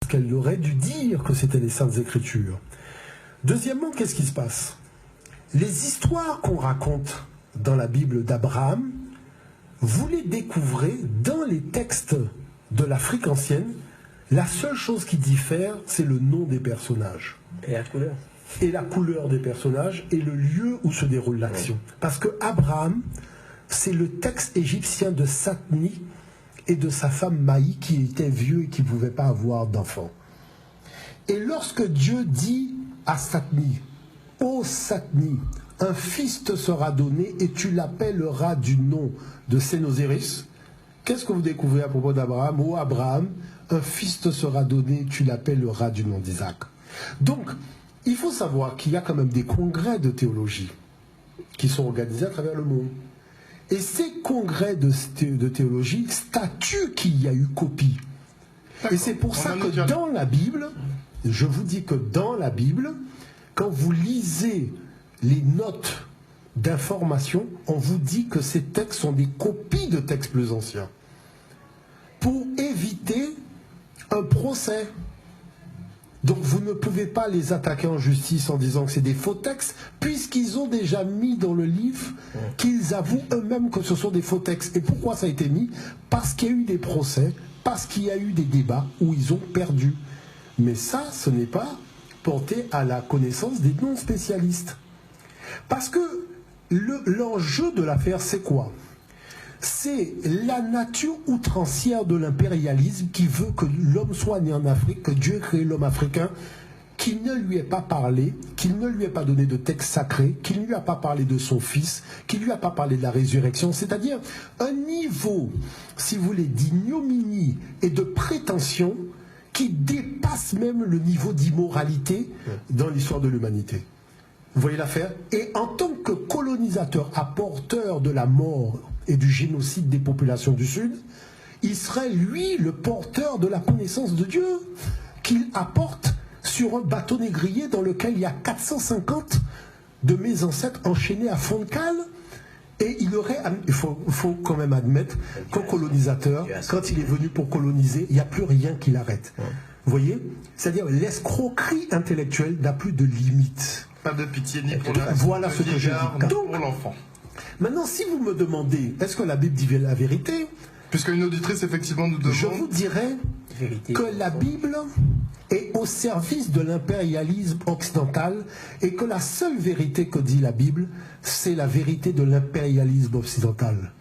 qu'elle aurait dû dire que c'était les Saintes Écritures. Deuxièmement, qu'est-ce qui se passe? Les histoires qu'on raconte dans la Bible d'Abraham, vous les découvrez dans les textes de l'Afrique ancienne. La seule chose qui diffère, c'est le nom des personnages. Et la couleur. Et la couleur des personnages et le lieu où se déroule l'action. Parce que Abraham, c'est le texte égyptien de Satni et de sa femme Maï qui était vieux et qui ne pouvait pas avoir d'enfant. Et lorsque Dieu dit à Satni, « Ô Satni, un fils te sera donné et tu l'appelleras du nom de Sénosiris », qu'est-ce que vous découvrez à propos d'Abraham? « Ô Abraham, un fils te sera donné et tu l'appelleras du nom d'Isaac ». Donc, il faut savoir qu'il y a quand même des congrès de théologie qui sont organisés à travers le monde. Et ces congrès de théologie statuent qu'il y a eu copie. Et c'est pour ça que dans la Bible, je vous dis que dans la Bible, quand vous lisez les notes d'information, on vous dit que ces textes sont des copies de textes plus anciens. Pour éviter un procès. Donc vous ne pouvez pas les attaquer en justice en disant que c'est des faux textes, puisqu'ils ont déjà mis dans le livre qu'ils avouent eux-mêmes que ce sont des faux textes. Et pourquoi ça a été mis? Parce qu'il y a eu des procès, parce qu'il y a eu des débats où ils ont perdu. Mais ça, ce n'est pas porté à la connaissance des non-spécialistes. Parce que l'enjeu de l'affaire, c'est quoi? C'est la nature outrancière de l'impérialisme qui veut que l'homme soit né en Afrique, que Dieu ait créé l'homme africain, qu'il ne lui ait pas parlé, qu'il ne lui ait pas donné de texte sacré, qu'il ne lui a pas parlé de son fils, qu'il ne lui a pas parlé de la résurrection, c'est-à-dire un niveau, si vous voulez, d'ignominie et de prétention qui dépasse même le niveau d'immoralité dans l'histoire de l'humanité. Vous voyez l'affaire? Et en tant que colonisateur, apporteur de la mort et du génocide des populations du Sud, il serait, lui, le porteur de la connaissance de Dieu qu'il apporte sur un bateau négrier dans lequel il y a 450 de mes ancêtres enchaînés à fond de cale. Et il aurait, il faut quand même admettre qu'un colonisateur, quand il est venu pour coloniser, il n'y a plus rien qui l'arrête. Vous voyez? C'est-à-dire l'escroquerie intellectuelle n'a plus de limite. Pas de pitié ni pour voilà ce que je dis. Donc, pour l'enfant. Maintenant, si vous me demandez, est-ce que la Bible dit la vérité? Puisqu'une auditrice, effectivement, nous demande... Je vous dirais que la Bible est au service de l'impérialisme occidental et que la seule vérité que dit la Bible, c'est la vérité de l'impérialisme occidental.